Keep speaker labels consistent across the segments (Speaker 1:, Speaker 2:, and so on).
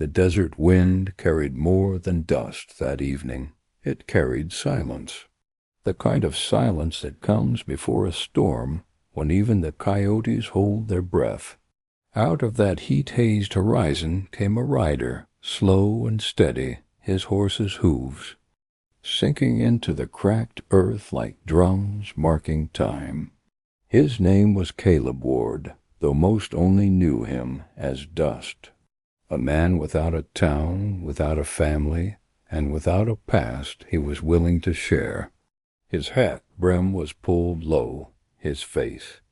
Speaker 1: The desert wind carried more than dust that evening. It carried silence. The kind of silence that comes before a storm, when even the coyotes hold their breath. Out of that heat-hazed horizon came a rider, slow and steady, his horse's hooves sinking into the cracked earth like drums marking time. His name was Caleb Ward, though most only knew him as Dust. A man without a town, without a family, and without a past he was willing to share. His hat brim was pulled low, his face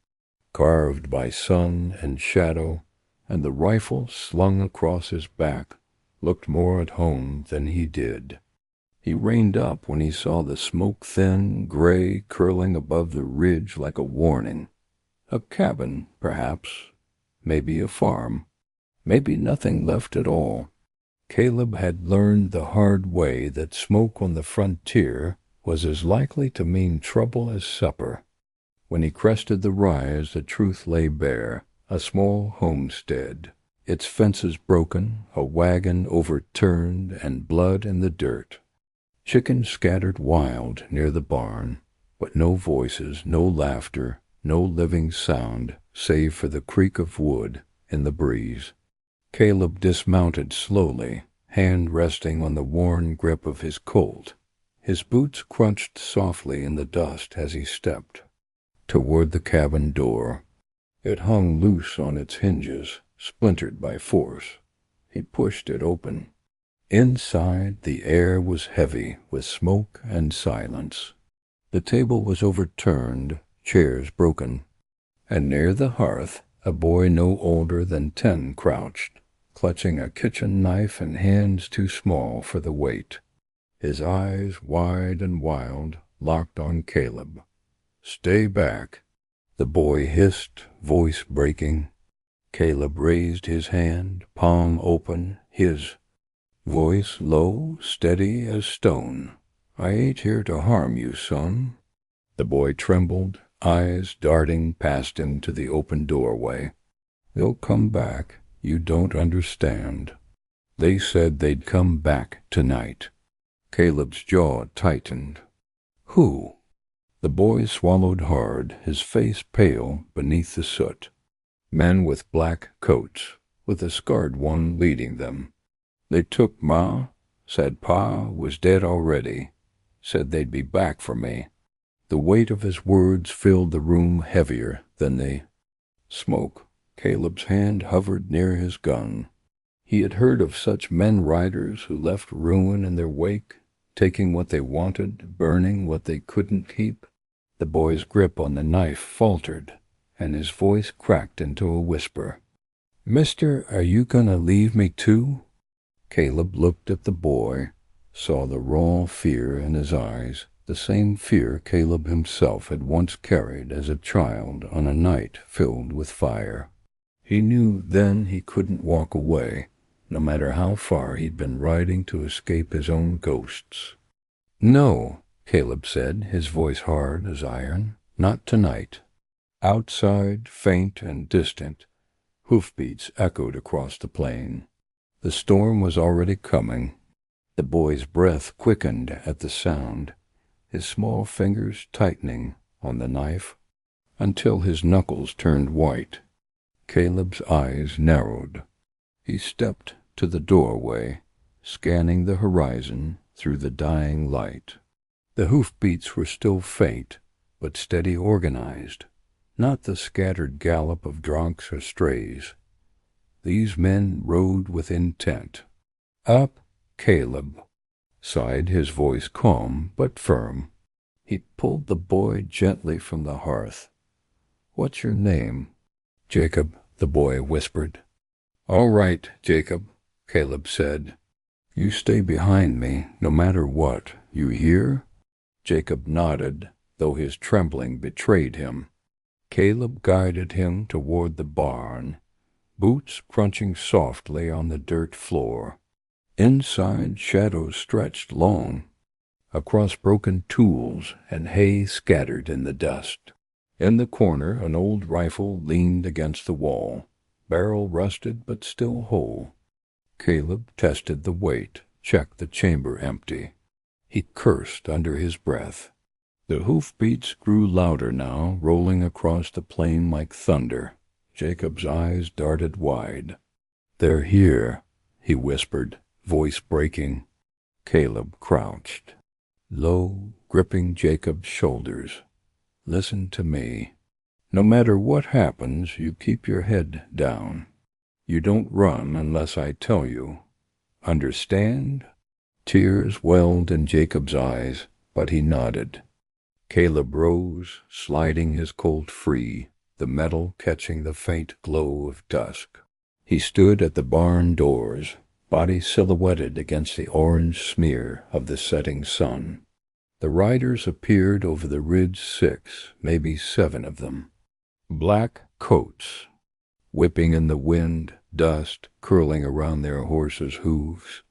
Speaker 1: carved by sun and shadow, and the rifle slung across his back looked more at home than he did. He reined up when he saw the smoke-thin gray curling above the ridge like a warning. A cabin, perhaps, maybe a farm, maybe nothing left at all. Caleb had learned the hard way that smoke on the frontier was as likely to mean trouble as supper. When he crested the rise, the truth lay bare, a small homestead, its fences broken, a wagon overturned, and blood in the dirt. Chickens scattered wild near the barn, but no voices, no laughter, no living sound, save for the creak of wood in the breeze. Caleb dismounted slowly, hand resting on the worn grip of his Colt. His boots crunched softly in the dust as he stepped toward the cabin door. It hung loose on its hinges, splintered by force. He pushed it open. Inside, the air was heavy with smoke and silence. The table was overturned, chairs broken, and near the hearth a boy no older than 10 crouched, clutching a kitchen knife in hands too small for the weight. His eyes, wide and wild, locked on Caleb. "Stay back," the boy hissed, voice breaking. Caleb raised his hand, palm open, his voice low, steady as stone. "I ain't here to harm you, son." The boy trembled, eyes darting past him to the open doorway. "They'll come back. You don't understand. They said they'd come back tonight." Caleb's jaw tightened. "Who?" The boy swallowed hard, his face pale beneath the soot. "Men with black coats, with a scarred one leading them. They took Ma, said Pa was dead already, said they'd be back for me." The weight of his words filled the room heavier than the smoke. Caleb's hand hovered near his gun. He had heard of such men riders who left ruin in their wake, taking what they wanted, burning what they couldn't keep. The boy's grip on the knife faltered, and his voice cracked into a whisper. "Mister, are you gonna leave me too?" Caleb looked at the boy, saw the raw fear in his eyes, the same fear Caleb himself had once carried as a child on a night filled with fire. He knew then he couldn't walk away, no matter how far he'd been riding to escape his own ghosts. "No," Caleb said, his voice hard as iron, "not tonight." Outside, faint and distant, hoofbeats echoed across the plain. The storm was already coming. The boy's breath quickened at the sound, his small fingers tightening on the knife until his knuckles turned white. Caleb's eyes narrowed. He stepped to the doorway, scanning the horizon through the dying light. The hoofbeats were still faint, but steady, organized, not the scattered gallop of drunks or strays. These men rode with intent. "Up, Caleb," sighed his voice calm but firm. He pulled the boy gently from the hearth. "What's your name?" "Jacob," the boy whispered. "All right, Jacob," Caleb said. "You stay behind me, no matter what. You hear?" Jacob nodded, though his trembling betrayed him. Caleb guided him toward the barn, boots crunching softly on the dirt floor. Inside, shadows stretched long, across broken tools and hay scattered in the dust. In the corner, an old rifle leaned against the wall, barrel rusted but still whole. Caleb tested the weight, checked the chamber empty. He cursed under his breath. The hoofbeats grew louder now, rolling across the plain like thunder. Jacob's eyes darted wide. "They're here," he whispered, voice breaking. Caleb crouched, low, gripping Jacob's shoulders. "Listen to me. No matter what happens, you keep your head down. You don't run unless I tell you. Understand?" Tears welled in Jacob's eyes, but he nodded. Caleb rose, sliding his Colt free, the metal catching the faint glow of dusk. He stood at the barn doors, body silhouetted against the orange smear of the setting sun. The riders appeared over the ridge, 6, maybe 7 of them. Black coats, whipping in the wind, dust curling around their horses' hooves.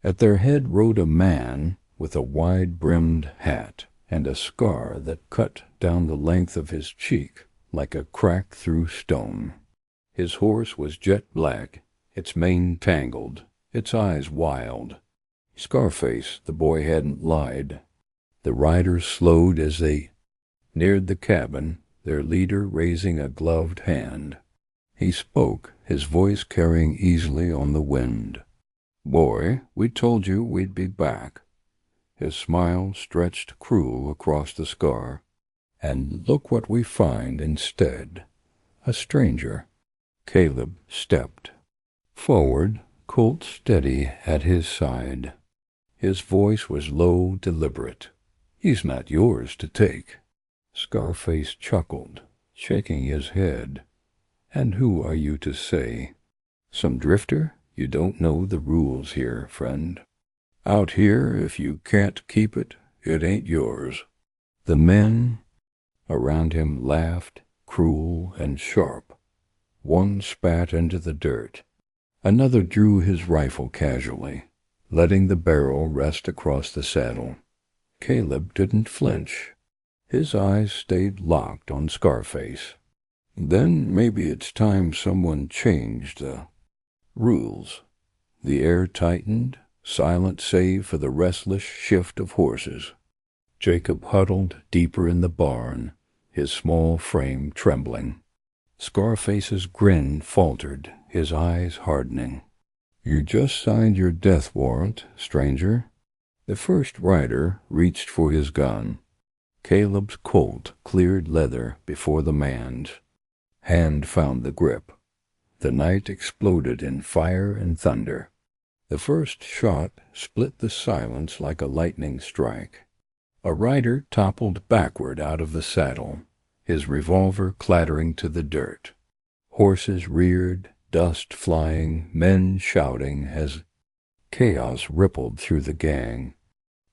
Speaker 1: At their head rode a man with a wide-brimmed hat and a scar that cut down the length of his cheek like a crack through stone. His horse was jet black, its mane tangled, its eyes wild. Scarface, the boy hadn't lied. The riders slowed as they neared the cabin, their leader raising a gloved hand. He spoke, his voice carrying easily on the wind. "Boy, we told you we'd be back." His smile stretched cruel across the scar. "And look what we find instead. A stranger." Caleb stepped forward, Colt steady at his side. His voice was low, deliberate. "He's not yours to take." Scarface chuckled, shaking his head. "And who are you to say? Some drifter? You don't know the rules here, friend. Out here, if you can't keep it, it ain't yours." The men around him laughed, cruel and sharp. One spat into the dirt. Another drew his rifle casually, letting the barrel rest across the saddle. Caleb didn't flinch. His eyes stayed locked on Scarface. "Then maybe it's time someone changed the rules." The air tightened, silent save for the restless shift of horses. Jacob huddled deeper in the barn, his small frame trembling. Scarface's grin faltered, his eyes hardening. "You just signed your death warrant, stranger." The first rider reached for his gun. Caleb's Colt cleared leather before the man's. Hand found the grip. The night exploded in fire and thunder. The first shot split the silence like a lightning strike. A rider toppled backward out of the saddle, his revolver clattering to the dirt. Horses reared, dust flying, men shouting as chaos rippled through the gang.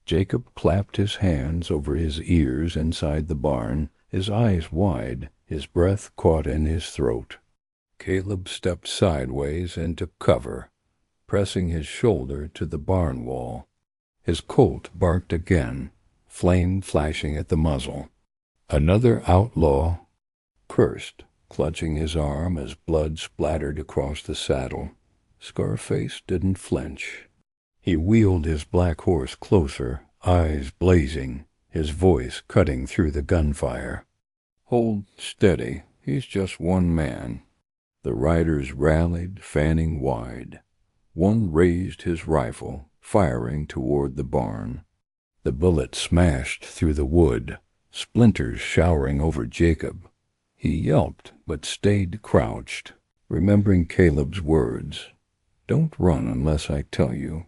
Speaker 1: Jacob clapped his hands over his ears inside the barn, his eyes wide, his breath caught in his throat. Caleb stepped sideways into cover, pressing his shoulder to the barn wall. His Colt barked again, flame flashing at the muzzle. Another outlaw cursed, clutching his arm as blood splattered across the saddle. Scarface didn't flinch. He wheeled his black horse closer, eyes blazing, his voice cutting through the gunfire. "Hold steady, he's just one man." The riders rallied, fanning wide. One raised his rifle, firing toward the barn. The bullet smashed through the wood, splinters showering over Jacob. He yelped, but stayed crouched, remembering Caleb's words. "Don't run unless I tell you."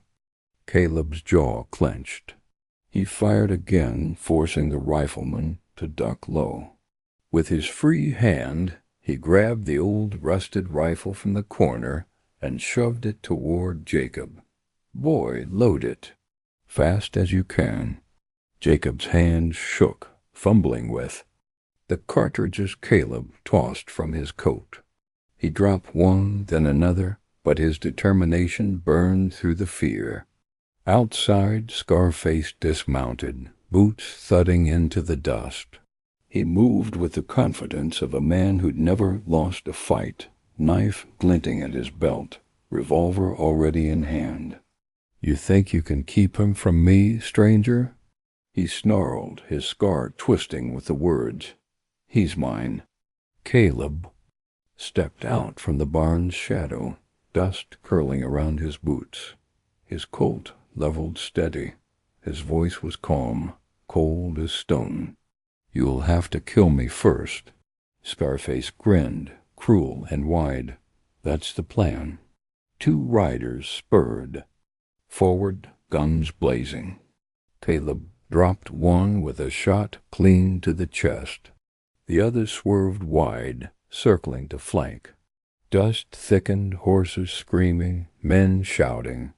Speaker 1: Caleb's jaw clenched. He fired again, forcing the rifleman to duck low. With his free hand, he grabbed the old rusted rifle from the corner and shoved it toward Jacob. "Boy, load it. Fast as you can." Jacob's hand shook, fumbling with the cartridges Caleb tossed from his coat. He dropped one, then another, but his determination burned through the fear. Outside, Scarface dismounted, boots thudding into the dust. He moved with the confidence of a man who'd never lost a fight, knife glinting at his belt, revolver already in hand. "You think you can keep him from me, stranger?" he snarled, his scar twisting with the words. "He's mine." Caleb stepped out from the barn's shadow, dust curling around his boots. His Colt leveled steady. His voice was calm, cold as stone. "You'll have to kill me first." Scarface grinned, cruel and wide. "That's the plan." Two riders spurred forward, guns blazing. Caleb dropped one with a shot clean to the chest. The other swerved wide, circling to flank. Dust thickened, horses screaming, men shouting.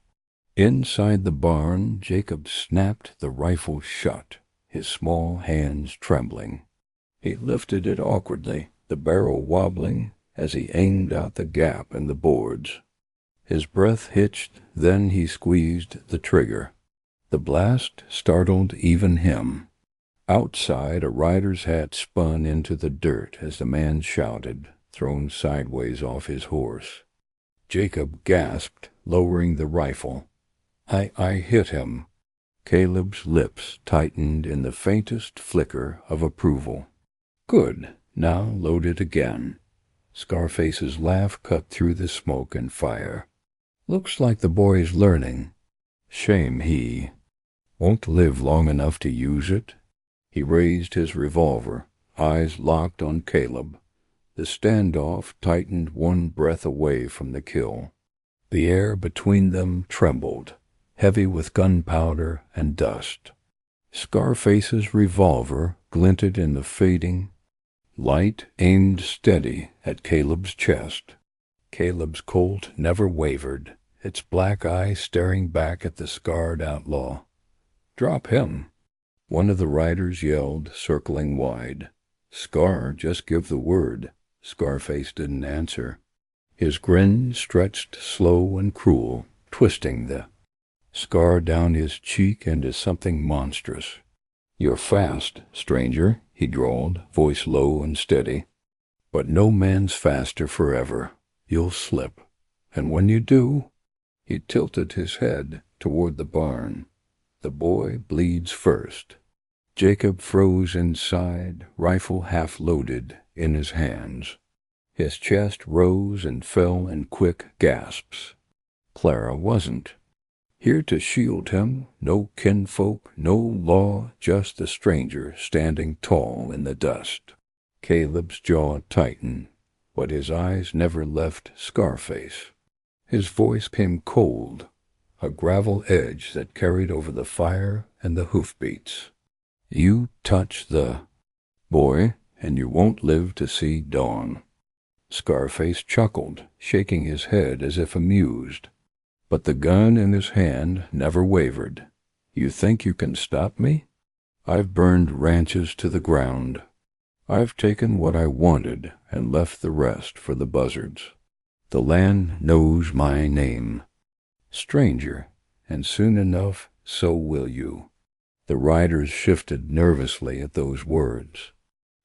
Speaker 1: Inside the barn, Jacob snapped the rifle shut, his small hands trembling. He lifted it awkwardly, the barrel wobbling as he aimed out the gap in the boards. His breath hitched, then he squeezed the trigger. The blast startled even him. Outside, a rider's hat spun into the dirt as the man shouted, thrown sideways off his horse. Jacob gasped, lowering the rifle. I hit him." Caleb's lips tightened in the faintest flicker of approval. "Good. Now load it again." Scarface's laugh cut through the smoke and fire. "Looks like the boy's learning. Shame he won't live long enough to use it." He raised his revolver, eyes locked on Caleb. The standoff tightened one breath away from the kill. The air between them trembled, heavy with gunpowder and dust. Scarface's revolver glinted in the fading light, aimed steady at Caleb's chest. Caleb's Colt never wavered, its black eye staring back at the scarred outlaw. "Drop him," one of the riders yelled, circling wide. "Scar, just give the word." Scarface didn't answer. His grin stretched slow and cruel, twisting the scar down his cheek into something monstrous. "You're fast, stranger," he drawled, voice low and steady. "But no man's faster forever. You'll slip. And when you do—" He tilted his head toward the barn. "The boy bleeds first." Jacob froze inside, rifle half-loaded in his hands. His chest rose and fell in quick gasps. Clara wasn't here to shield him, no kinfolk, no law, just the stranger standing tall in the dust. Caleb's jaw tightened, but his eyes never left Scarface. His voice came cold, a gravel edge that carried over the fire and the hoofbeats. "You touch the boy, and you won't live to see dawn." Scarface chuckled, shaking his head as if amused. But the gun in his hand never wavered. "You think you can stop me? I've burned ranches to the ground. I've taken what I wanted and left the rest for the buzzards. The land knows my name. Stranger, and soon enough so will you." The riders shifted nervously at those words.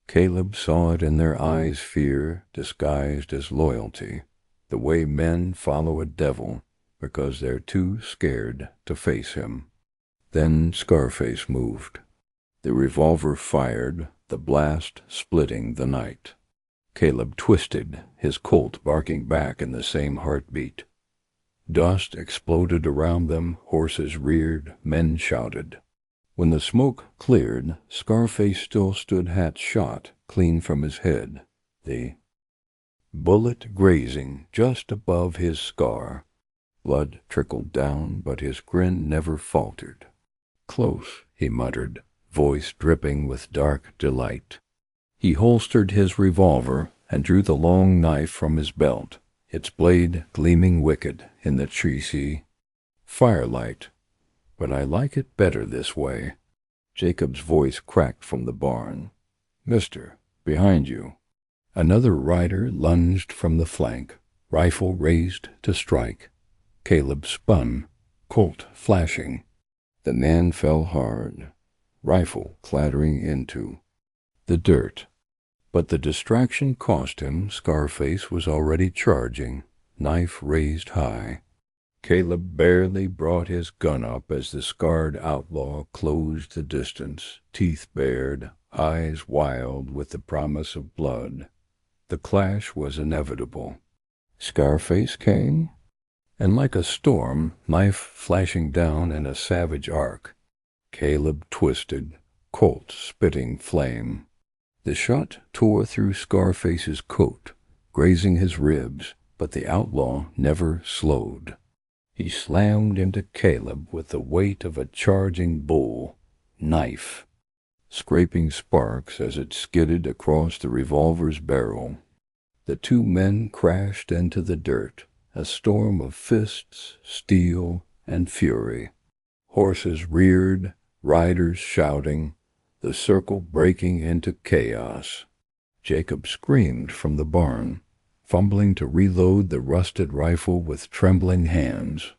Speaker 1: Caleb saw it in their eyes, fear disguised as loyalty, the way men follow a devil because they're too scared to face him. Then Scarface moved. The revolver fired, the blast splitting the night. Caleb twisted, his Colt barking back in the same heartbeat. Dust exploded around them, horses reared, men shouted. When the smoke cleared, Scarface still stood hat shot clean from his head, the bullet grazing just above his scar. Blood trickled down, but his grin never faltered. "Close," he muttered, voice dripping with dark delight. He holstered his revolver and drew the long knife from his belt, its blade gleaming wicked in the greasy firelight. "But I like it better this way." Jacob's voice cracked from the barn. "Mister, behind you." Another rider lunged from the flank, rifle raised to strike. Caleb spun, Colt flashing. The man fell hard, rifle clattering into the dirt. But the distraction cost him. Scarface was already charging, knife raised high. Caleb barely brought his gun up as the scarred outlaw closed the distance, teeth bared, eyes wild with the promise of blood. The clash was inevitable. Scarface came, and like a storm, knife flashing down in a savage arc, Caleb twisted, Colt spitting flame. The shot tore through Scarface's coat, grazing his ribs, but the outlaw never slowed. He slammed into Caleb with the weight of a charging bull, knife, scraping sparks as it skidded across the revolver's barrel. The two men crashed into the dirt, a storm of fists, steel, and fury. Horses reared, riders shouting, the circle breaking into chaos. Jacob screamed from the barn, fumbling to reload the rusted rifle with trembling hands.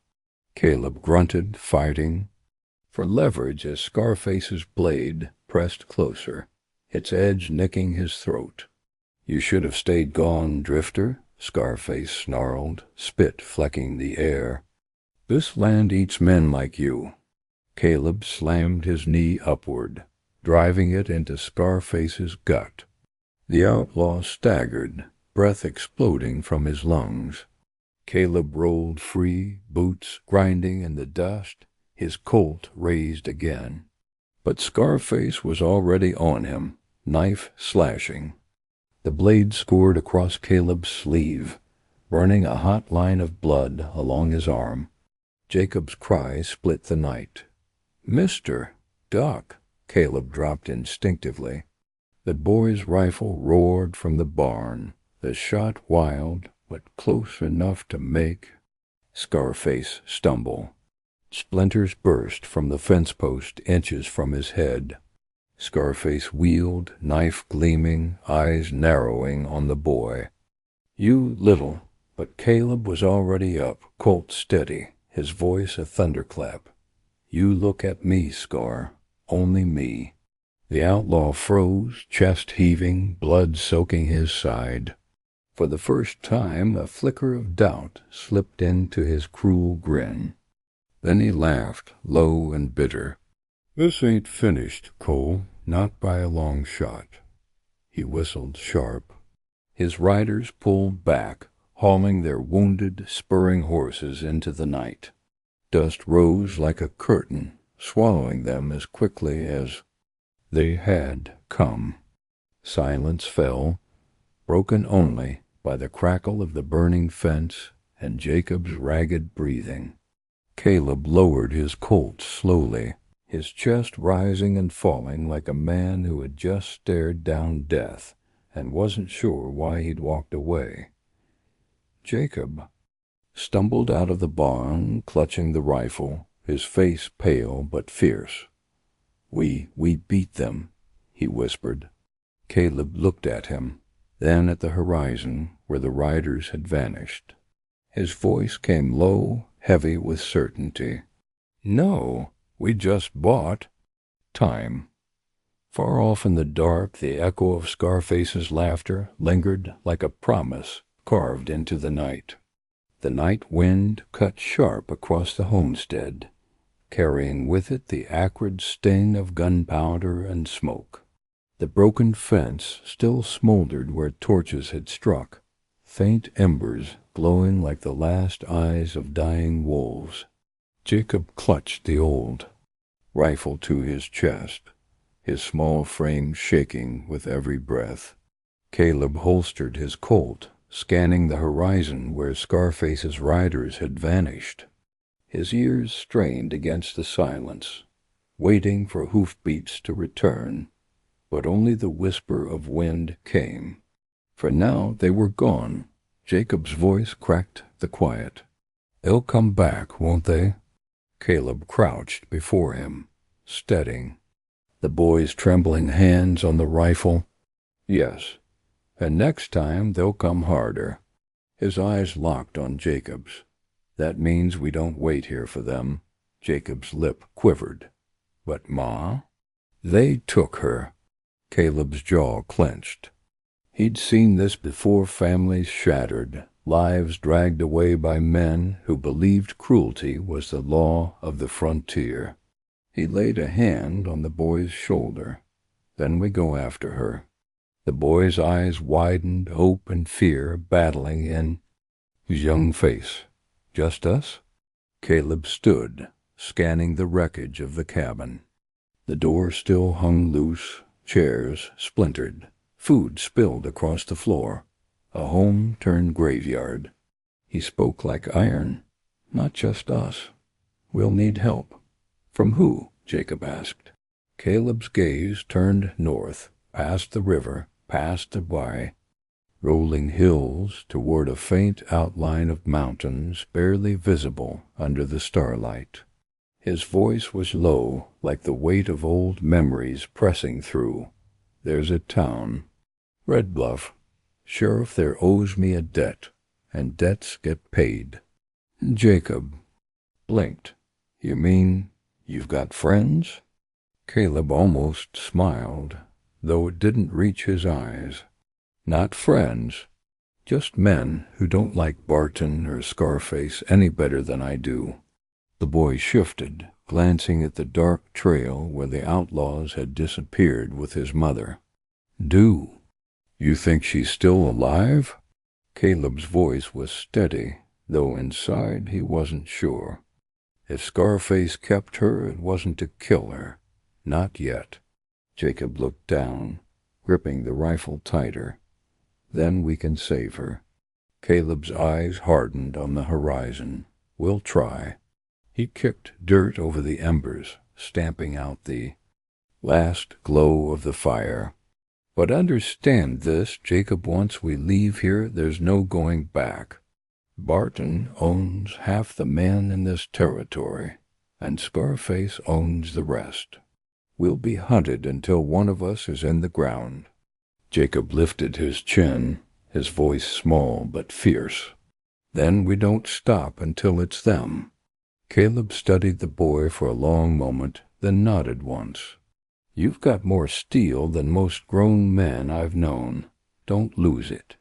Speaker 1: Caleb grunted, fighting for leverage as Scarface's blade pressed closer, its edge nicking his throat. "You should have stayed gone, Drifter," Scarface snarled, spit flecking the air. "This land eats men like you." Caleb slammed his knee upward, driving it into Scarface's gut. The outlaw staggered, breath exploding from his lungs. Caleb rolled free, boots grinding in the dust, his Colt raised again. But Scarface was already on him, knife slashing. The blade scored across Caleb's sleeve, burning a hot line of blood along his arm. Jacob's cry split the night. "Mister, duck!" Caleb dropped instinctively. The boy's rifle roared from the barn, the shot wild, but close enough to make Scarface stumble. Splinters burst from the fence post inches from his head. Scarface wheeled, knife gleaming, eyes narrowing on the boy. "You little," but Caleb was already up, Colt steady, his voice a thunderclap. "You look at me, Scar, only me." The outlaw froze, chest heaving, blood soaking his side. For the first time a flicker of doubt slipped into his cruel grin. Then he laughed, low and bitter. "This ain't finished, Cole, not by a long shot." He whistled sharp. His riders pulled back, hauling their wounded, spurring horses into the night. Dust rose like a curtain, swallowing them as quickly as they had come. Silence fell, broken only by the crackle of the burning fence and Jacob's ragged breathing. Caleb lowered his Colt slowly, his chest rising and falling like a man who had just stared down death and wasn't sure why he'd walked away. Jacob stumbled out of the barn, clutching the rifle, his face pale but fierce. We beat them," he whispered. Caleb looked at him, then at the horizon where the riders had vanished. His voice came low, heavy with certainty. "No, we just bought time." Far off in the dark, the echo of Scarface's laughter lingered like a promise carved into the night. The night wind cut sharp across the homestead, carrying with it the acrid sting of gunpowder and smoke. The broken fence still smoldered where torches had struck, faint embers glowing like the last eyes of dying wolves. Jacob clutched the old rifle to his chest, his small frame shaking with every breath. Caleb holstered his Colt, scanning the horizon where Scarface's riders had vanished. His ears strained against the silence, waiting for hoofbeats to return, but only the whisper of wind came. For now they were gone. Jacob's voice cracked the quiet. "They'll come back, won't they?" Caleb crouched before him, steadying, the boy's trembling hands on the rifle. "Yes, and next time they'll come harder." His eyes locked on Jacob's. "That means we don't wait here for them." Jacob's lip quivered. "But Ma?" "They took her." Caleb's jaw clenched. He'd seen this before, families shattered, lives dragged away by men who believed cruelty was the law of the frontier. He laid a hand on the boy's shoulder. Then we go after her. The boy's eyes widened, hope and fear battling in his young face. Just us? Caleb stood, scanning the wreckage of the cabin. The door still hung loose, chairs splintered, food spilled across the floor. A home turned graveyard. He spoke like iron. Not just us. We'll need help. From who? Jacob asked. Caleb's gaze turned north, past the river, past the bay, rolling hills toward a faint outline of mountains barely visible under the starlight. His voice was low, like the weight of old memories pressing through. There's a town. Red Bluff. Sheriff there owes me a debt, and debts get paid. Jacob blinked. You mean you've got friends? Caleb almost smiled, though it didn't reach his eyes. Not friends, just men who don't like Barton or Scarface any better than I do. The boy shifted, glancing at the dark trail where the outlaws had disappeared with his mother. Do? You think she's still alive? Caleb's voice was steady, though inside he wasn't sure. If Scarface kept her, it wasn't to kill her. Not yet. Jacob looked down, gripping the rifle tighter. Then we can save her. Caleb's eyes hardened on the horizon. We'll try. He kicked dirt over the embers, stamping out the last glow of the fire. But understand this, Jacob, once we leave here, there's no going back. Barton owns half the men in this territory, and Scarface owns the rest. We'll be hunted until one of us is in the ground. Jacob lifted his chin, his voice small but fierce. Then we don't stop until it's them. Caleb studied the boy for a long moment, then nodded once. You've got more steel than most grown men I've known. Don't lose it.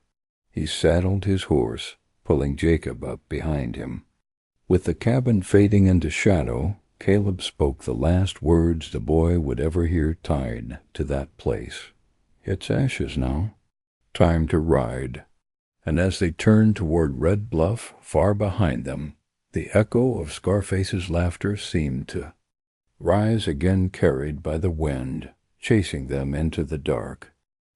Speaker 1: He saddled his horse, pulling Jacob up behind him. With the cabin fading into shadow, Caleb spoke the last words the boy would ever hear tied to that place. It's ashes now. Time to ride. And as they turned toward Red Bluff, far behind them, the echo of Scarface's laughter seemed to rise again, carried by the wind, chasing them into the dark.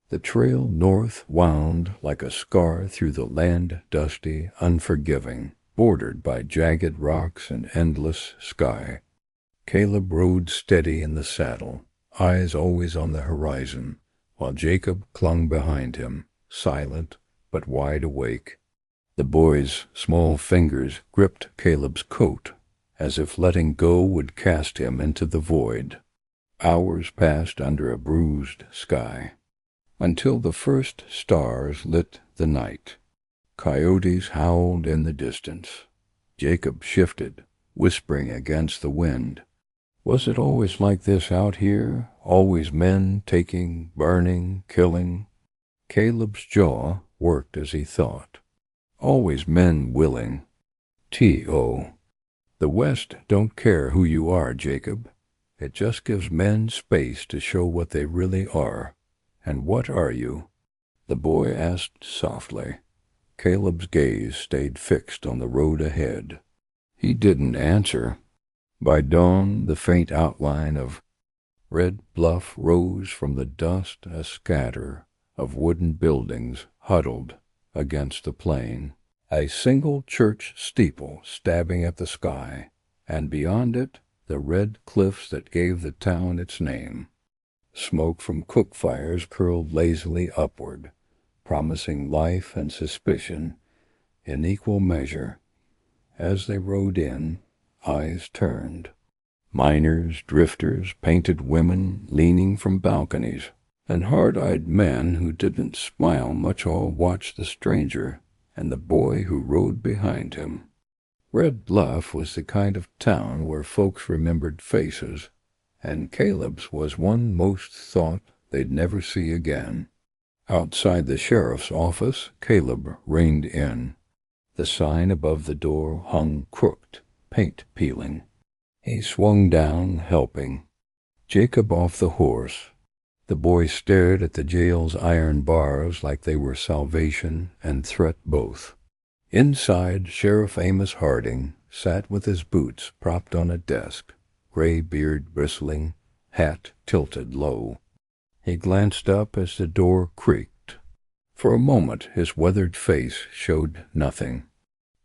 Speaker 1: The trail north wound like a scar through the land, dusty, unforgiving, bordered by jagged rocks and endless sky. Caleb rode steady in the saddle, eyes always on the horizon, while Jacob clung behind him, silent but wide awake. The boy's small fingers gripped Caleb's coat, as if letting go would cast him into the void. Hours passed under a bruised sky, until the first stars lit the night. Coyotes howled in the distance. Jacob shifted, whispering against the wind. Was it always like this out here? Always men taking, burning, killing? Caleb's jaw worked as he thought. Always men willing. T.O. The West don't care who you are, Jacob. It just gives men space to show what they really are. And what are you? The boy asked softly. Caleb's gaze stayed fixed on the road ahead. He didn't answer. By dawn, the faint outline of Red Bluff rose from the dust, a scatter of wooden buildings huddled against the plain. A single church steeple stabbing at the sky, and beyond it, the red cliffs that gave the town its name. Smoke from cook fires curled lazily upward, promising life and suspicion in equal measure. As they rode in, eyes turned. Miners, drifters, painted women leaning from balconies, and hard-eyed men who didn't smile much all watched the stranger and the boy who rode behind him. Red Bluff was the kind of town where folks remembered faces, and Caleb's was one most thought they'd never see again. Outside the sheriff's office, Caleb reined in. The sign above the door hung crooked, paint peeling. He swung down, helping Jacob off the horse. The boy stared at the jail's iron bars like they were salvation and threat both. Inside, Sheriff Amos Harding sat with his boots propped on a desk, gray beard bristling, hat tilted low. He glanced up as the door creaked. For a moment his weathered face showed nothing.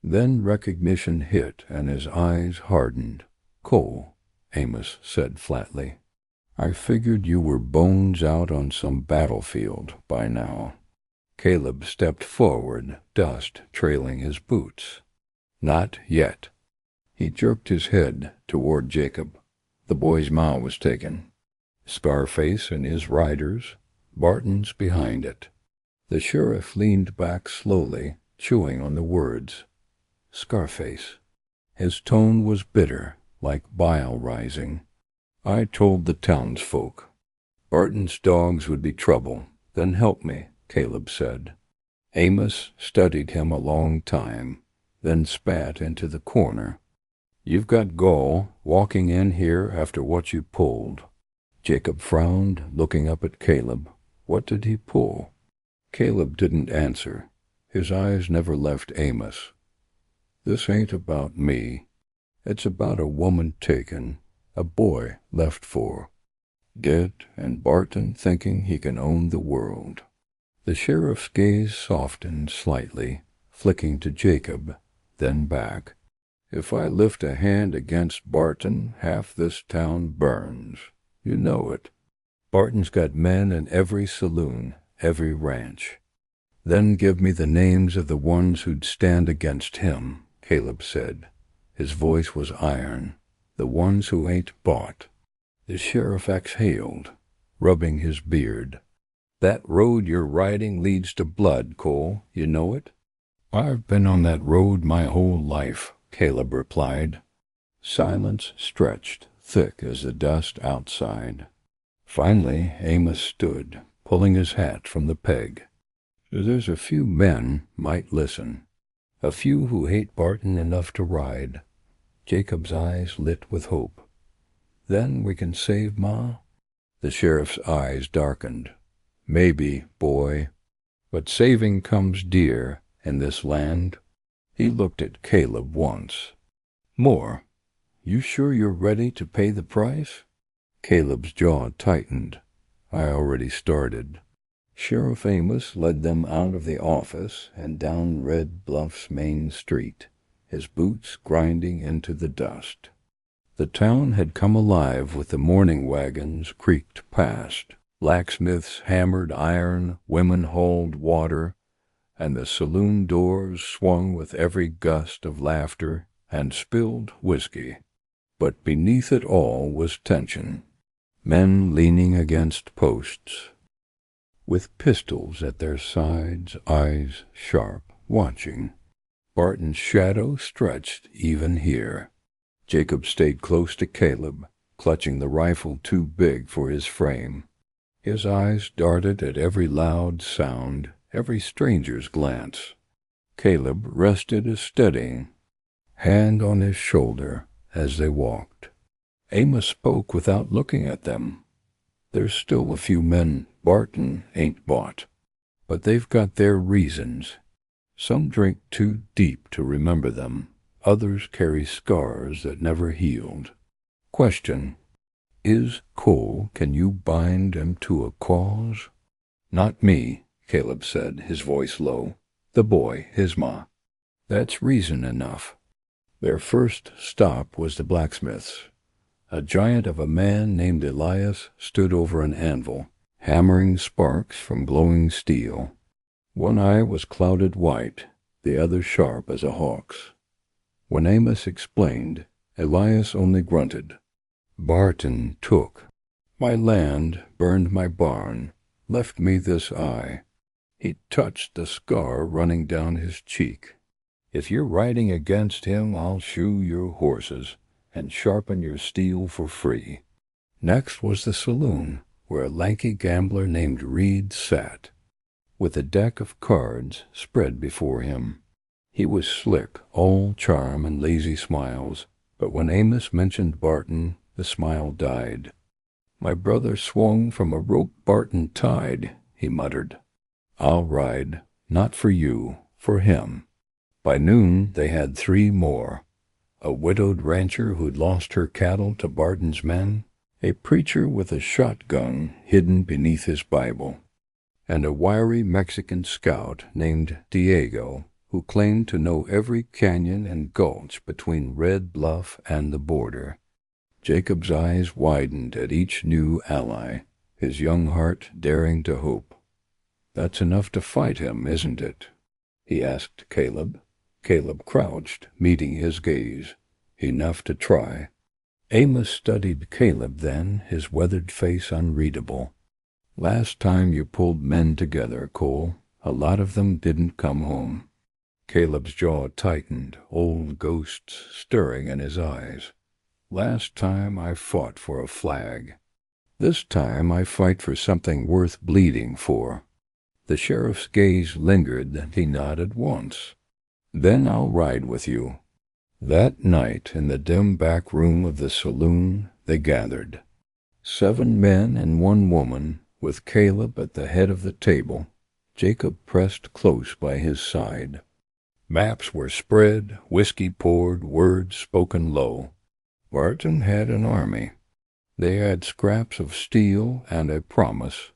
Speaker 1: Then recognition hit and his eyes hardened. "Cole," Amos said flatly, "I figured you were bones out on some battlefield by now." Caleb stepped forward, dust trailing his boots. "Not yet." He jerked his head toward Jacob. The boy's mouth was taken. Scarface and his riders, Barton's behind it. The sheriff leaned back slowly, chewing on the words. Scarface. His tone was bitter, like bile rising. "I told the townsfolk. Barton's dogs would be trouble. Then help me," Caleb said. Amos studied him a long time, then spat into the corner. "You've got gall, walking in here after what you pulled." Jacob frowned, looking up at Caleb. What did he pull? Caleb didn't answer. His eyes never left Amos. "This ain't about me. It's about a woman taken, a boy left for dead, and Barton thinking he can own the world." The sheriff's gaze softened slightly, flicking to Jacob, then back. "If I lift a hand against Barton, half this town burns. You know it. Barton's got men in every saloon, every ranch." "Then give me the names of the ones who'd stand against him," Caleb said. His voice was iron. "The ones who ain't bought." The sheriff exhaled, rubbing his beard. "That road you're riding leads to blood, Cole. You know it?" "I've been on that road my whole life," Caleb replied. Silence stretched, thick as the dust outside. Finally Amos stood, pulling his hat from the peg. "There's a few men might listen. A few who hate Barton enough to ride." Jacob's eyes lit with hope. "Then we can save Ma?" The sheriff's eyes darkened. "Maybe, boy. But saving comes dear in this land." He looked at Caleb once. "More. You sure you're ready to pay the price?" Caleb's jaw tightened. "I already started." Sheriff Amos led them out of the office and down Red Bluff's main street, his boots grinding into the dust. The town had come alive with the morning wagons creaked past. Blacksmiths hammered iron, women hauled water, and the saloon doors swung with every gust of laughter and spilled whiskey. But beneath it all was tension. Men leaning against posts, with pistols at their sides, eyes sharp, watching. Barton's shadow stretched even here. Jacob stayed close to Caleb, clutching the rifle too big for his frame. His eyes darted at every loud sound, every stranger's glance. Caleb rested a steadying hand on his shoulder as they walked. Amos spoke without looking at them. "There's still a few men Barton ain't bought, but they've got their reasons. Some drink too deep to remember them. Others carry scars that never healed. Question: is Cole, can you bind him to a cause?" "Not me," Caleb said, his voice low. "The boy, his ma. That's reason enough." Their first stop was the blacksmith's. A giant of a man named Elias stood over an anvil, hammering sparks from glowing steel. One eye was clouded white, the other sharp as a hawk's. When Amos explained, Elias only grunted. "Barton took my land, burned my barn, left me this eye." He touched the scar running down his cheek. "If you're riding against him, I'll shoe your horses and sharpen your steel for free." Next was the saloon, where a lanky gambler named Reed sat, with a deck of cards spread before him. He was slick, all charm and lazy smiles, but when Amos mentioned Barton, the smile died. "My brother swung from a rope Barton tied," he muttered. "I'll ride, not for you, for him." By noon they had 3 more. A widowed rancher who'd lost her cattle to Barton's men, a preacher with a shotgun hidden beneath his Bible, and a wiry Mexican scout named Diego, who claimed to know every canyon and gulch between Red Bluff and the border. Jacob's eyes widened at each new ally, his young heart daring to hope. "That's enough to fight him, isn't it?" he asked Caleb. Caleb crouched, meeting his gaze. "Enough to try." Amos studied Caleb then, his weathered face unreadable. "Last time you pulled men together, Cole, a lot of them didn't come home." Caleb's jaw tightened, old ghosts stirring in his eyes. "Last time I fought for a flag. This time I fight for something worth bleeding for." The sheriff's gaze lingered, then he nodded once. "Then I'll ride with you." That night, in the dim back room of the saloon, they gathered. 7 men and 1 woman, with Caleb at the head of the table. Jacob pressed close by his side. Maps were spread, whiskey poured, words spoken low. Barton had an army. They had scraps of steel and a promise.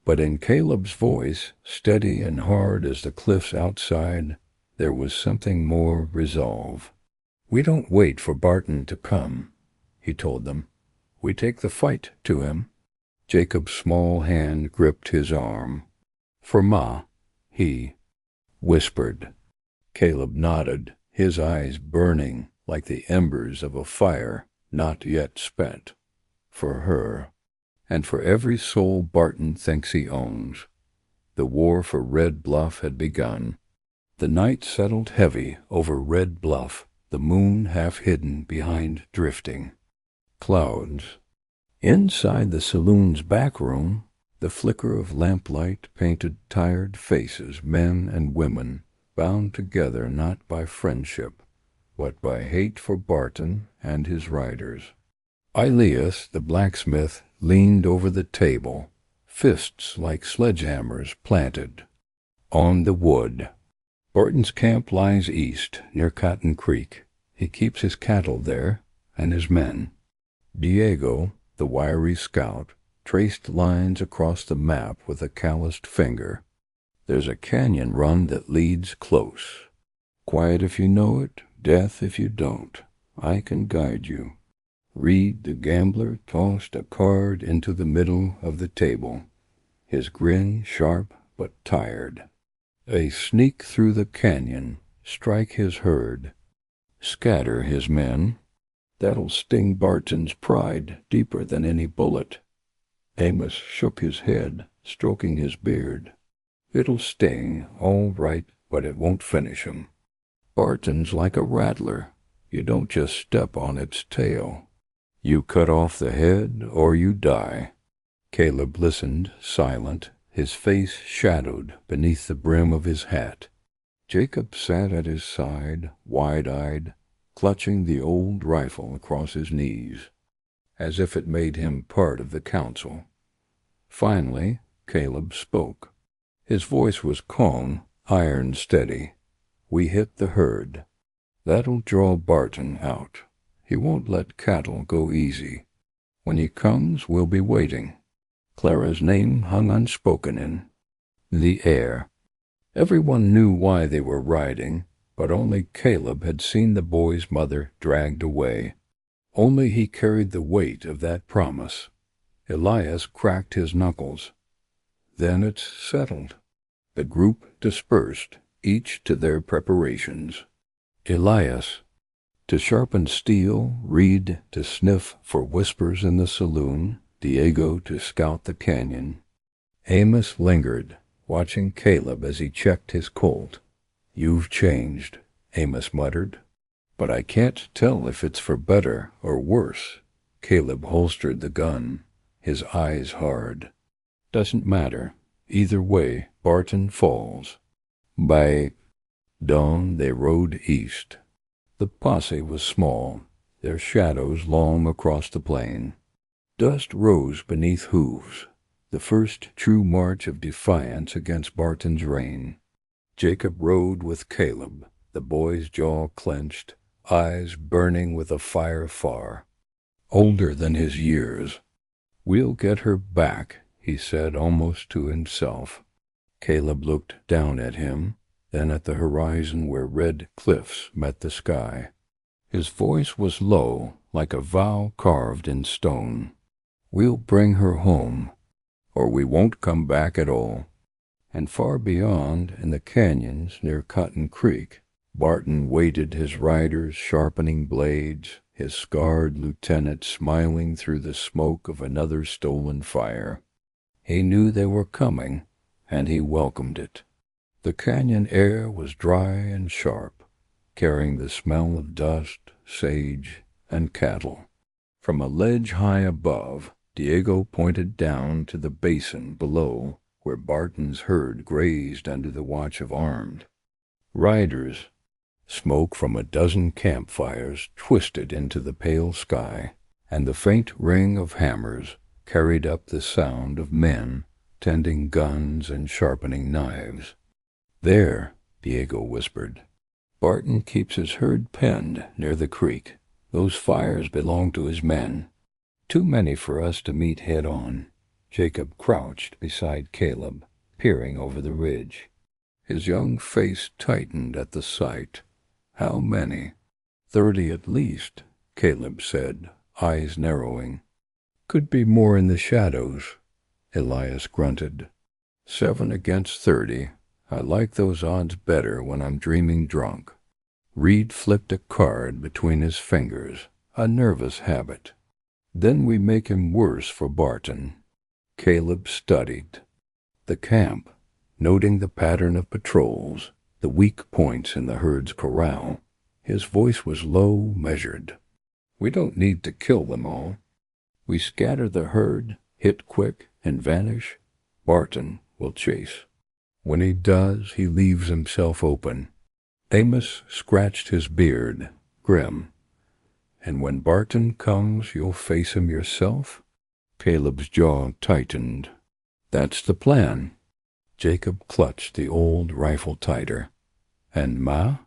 Speaker 1: But in Caleb's voice, steady and hard as the cliffs outside, there was something more resolve. "We don't wait for Barton to come," he told them. "We take the fight to him." Jacob's small hand gripped his arm. "For Ma," he whispered. Caleb nodded, his eyes burning like the embers of a fire not yet spent. "For her, and for every soul Barton thinks he owns." The war for Red Bluff had begun. The night settled heavy over Red Bluff, the moon half hidden behind drifting clouds. Inside the saloon's back room, the flicker of lamplight painted tired faces, men and women, bound together not by friendship, but by hate for Barton and his riders. Elias, the blacksmith, leaned over the table, fists like sledgehammers planted on the wood. "Barton's camp lies east, near Cotton Creek. He keeps his cattle there, and his men." Diego, the wiry scout, traced lines across the map with a calloused finger. "There's a canyon run that leads close. Quiet if you know it, death if you don't. I can guide you." Reed, the gambler, tossed a card into the middle of the table, his grin sharp but tired. "A sneak through the canyon, strike his herd, scatter his men. That'll sting Barton's pride deeper than any bullet." Amos shook his head, stroking his beard. "It'll sting, all right, but it won't finish him. Barton's like a rattler. You don't just step on its tail. You cut off the head or you die." Caleb listened, silent, his face shadowed beneath the brim of his hat. Jacob sat at his side, wide-eyed, clutching the old rifle across his knees, as if it made him part of the council. Finally, Caleb spoke. His voice was calm, iron steady. "We hit the herd. That'll draw Barton out. He won't let cattle go easy. When he comes, we'll be waiting." Clara's name hung unspoken in the air. Everyone knew why they were riding, but only Caleb had seen the boy's mother dragged away. Only he carried the weight of that promise. Elias cracked his knuckles. "Then it's settled." The group dispersed, each to their preparations. Elias to sharpen steel, Reed to sniff for whispers in the saloon, Diego to scout the canyon. Amos lingered, watching Caleb as he checked his colt. "You've changed," Amos muttered. "But I can't tell if it's for better or worse." Caleb holstered the gun, his eyes hard. "Doesn't matter. Either way, Barton falls." By Dawn, they rode east. The posse was small, their shadows long across the plain. Dust rose beneath hooves, the first true march of defiance against Barton's reign. Jacob rode with Caleb, the boy's jaw clenched, eyes burning with a fire far. Older than his years. "We'll get her back," he said almost to himself. Caleb looked down at him, then at the horizon where red cliffs met the sky. His voice was low, like a vow carved in stone. "We'll bring her home, or we won't come back at all." And far beyond, in the canyons near Cotton Creek, Barton waited his riders sharpening blades, his scarred lieutenant smiling through the smoke of another stolen fire. He knew they were coming, and he welcomed it. The canyon air was dry and sharp, carrying the smell of dust, sage, and cattle. From a ledge high above, Diego pointed down to the basin below, where Barton's herd grazed under the watch of armed riders. Smoke from a dozen campfires twisted into the pale sky, and the faint ring of hammers carried up the sound of men tending guns and sharpening knives. "There," Diego whispered. "Barton keeps his herd penned near the creek. Those fires belong to his men. Too many for us to meet head on." Jacob crouched beside Caleb, peering over the ridge. His young face tightened at the sight. "How many?" 30 at least, Caleb said, eyes narrowing. "Could be more in the shadows," Elias grunted. 7 against 30. I like those odds better when I'm dreaming drunk. Reed flipped a card between his fingers, a nervous habit. "Then we make him worse for Barton." Caleb studied the camp, noting the pattern of patrols, the weak points in the herd's corral. His voice was low, measured. "We don't need to kill them all. We scatter the herd, hit quick, and vanish. Barton will chase. When he does, he leaves himself open." Amos scratched his beard, grim. "And when Barton comes, you'll face him yourself?" Caleb's jaw tightened. "That's the plan." Jacob clutched the old rifle tighter. "And Ma?"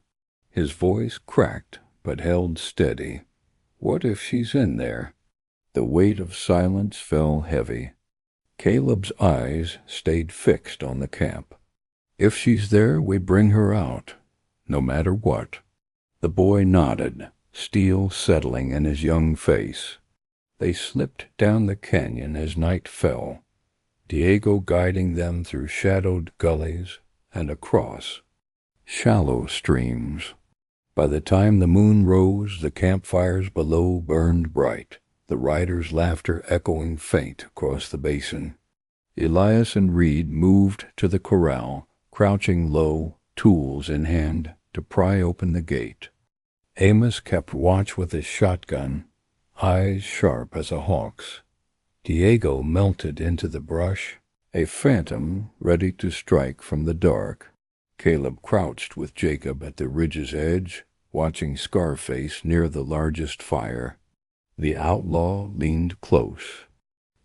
Speaker 1: His voice cracked, but held steady. "What if she's in there?" The weight of silence fell heavy. Caleb's eyes stayed fixed on the camp. "If she's there, we bring her out, no matter what." The boy nodded, steel settling in his young face. They slipped down the canyon as night fell, Diego guiding them through shadowed gullies and across shallow streams. By the time the moon rose, the campfires below burned bright, the riders' laughter echoing faint across the basin. Elias and Reed moved to the corral, crouching low, tools in hand, to pry open the gate. Amos kept watch with his shotgun, eyes sharp as a hawk's. Diego melted into the brush, a phantom ready to strike from the dark. Caleb crouched with Jacob at the ridge's edge, watching Scarface near the largest fire. The outlaw leaned close.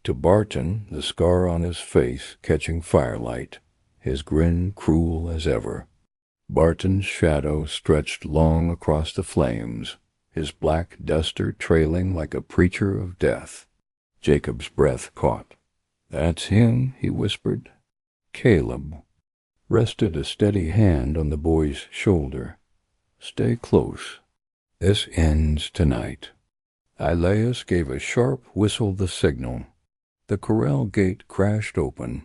Speaker 1: To Barton, the scar on his face catching firelight, his grin cruel as ever. Barton's shadow stretched long across the flames, his black duster trailing like a preacher of death. Jacob's breath caught. "That's him," he whispered. Caleb rested a steady hand on the boy's shoulder. "Stay close. This ends tonight." Elias gave a sharp whistle the signal. The corral gate crashed open.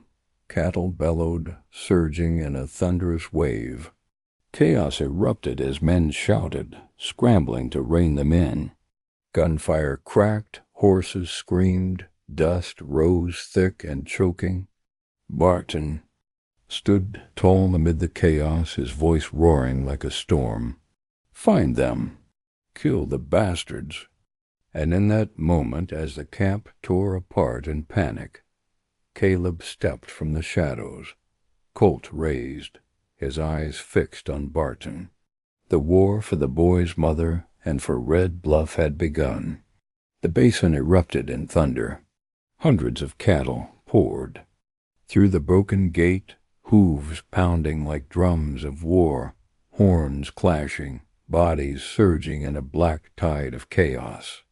Speaker 1: Cattle bellowed, surging in a thunderous wave. Chaos erupted as men shouted, scrambling to rein them in. Gunfire cracked, horses screamed, dust rose thick and choking. Barton stood tall amid the chaos, his voice roaring like a storm. "Find them! Kill the bastards!" And in that moment, as the camp tore apart in panic, Caleb stepped from the shadows, Colt raised, his eyes fixed on Barton. The war for the boy's mother and for Red Bluff had begun. The basin erupted in thunder. Hundreds of cattle poured. Through the broken gate, hooves pounding like drums of war, horns clashing, bodies surging in a black tide of chaos.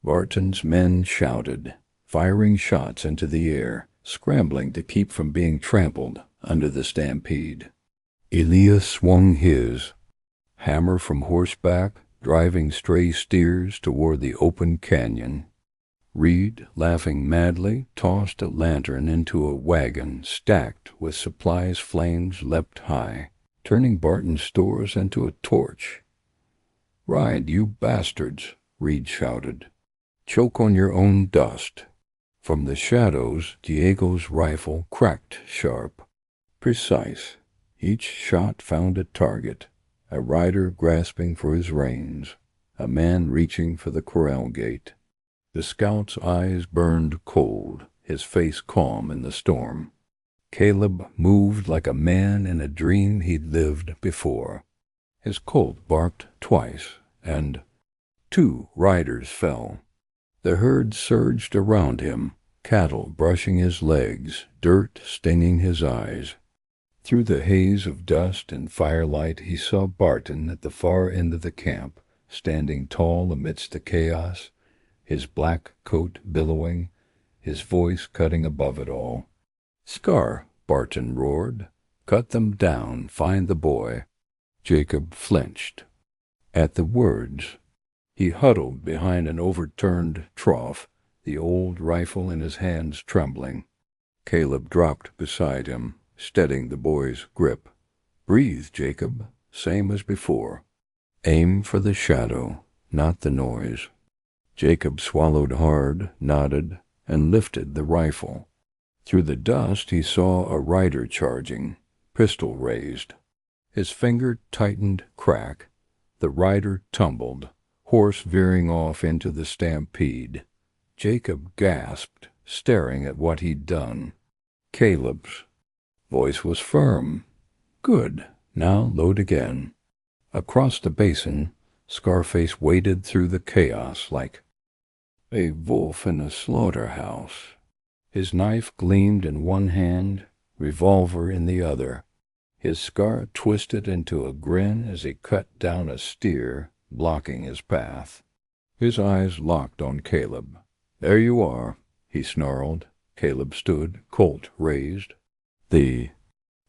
Speaker 1: Barton's men shouted, firing shots into the air, scrambling to keep from being trampled under the stampede. Elias swung his, hammer from horseback, driving stray steers toward the open canyon. Reed, laughing madly, tossed a lantern into a wagon stacked with supplies. Flames leapt high, turning Barton's stores into a torch. "Ride, you bastards," Reed shouted. "Choke on your own dust." From the shadows, Diego's rifle cracked sharp, precise. Each shot found a target, a rider grasping for his reins, a man reaching for the corral gate. The scout's eyes burned cold, his face calm in the storm. Caleb moved like a man in a dream he'd lived before. His colt barked twice, and 2 riders fell. The herd surged around him, cattle brushing his legs, dirt stinging his eyes. Through the haze of dust and firelight he saw Barton at the far end of the camp, standing tall amidst the chaos, his black coat billowing, his voice cutting above it all. "Scar," Barton roared. "Cut them down, find the boy." Jacob flinched. At the words, he huddled behind an overturned trough, the old rifle in his hands trembling. Caleb dropped beside him, steadying the boy's grip. "Breathe, Jacob, same as before. Aim for the shadow, not the noise." Jacob swallowed hard, nodded, and lifted the rifle. Through the dust he saw a rider charging, pistol raised. His finger tightened crack. The rider tumbled, horse veering off into the stampede. Jacob gasped, staring at what he'd done. Caleb's voice was firm. "Good. Now load again." Across the basin, Scarface waded through the chaos like a wolf in a slaughterhouse. His knife gleamed in one hand, revolver in the other. His scar twisted into a grin as he cut down a steer, blocking his path. His eyes locked on Caleb. "There you are," he snarled. Caleb stood, Colt raised. The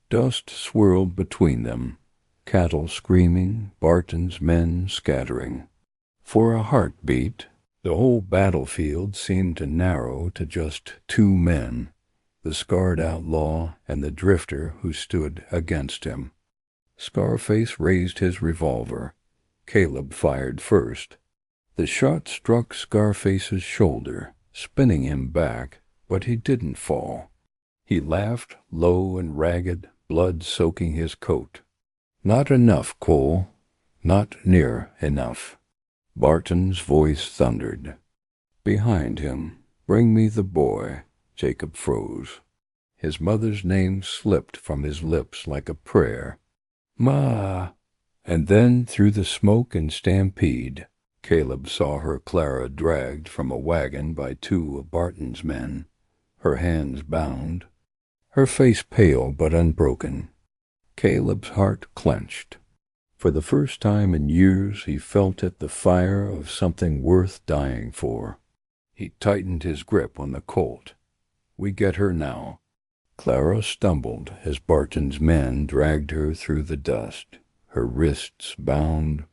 Speaker 1: dust swirled between them, cattle screaming, Barton's men scattering. For a heartbeat, the whole battlefield seemed to narrow to just 2 men, the scarred outlaw and the drifter who stood against him. Scarface raised his revolver. Caleb fired first. The shot struck Scarface's shoulder, spinning him back, but he didn't fall. He laughed, low and ragged, blood soaking his coat. "Not enough, Cole. Not near enough." Barton's voice thundered. Behind him, "Bring me the boy." Jacob froze. His mother's name slipped from his lips like a prayer. "Ma!" And then, through the smoke and stampede, Caleb saw her Clara dragged from a wagon by 2 of Barton's men, her hands bound, her face pale but unbroken. Caleb's heart clenched. For the first time in years he felt it the fire of something worth dying for. He tightened his grip on the Colt. "We get her now." Clara stumbled as Barton's men dragged her through the dust, her wrists bound,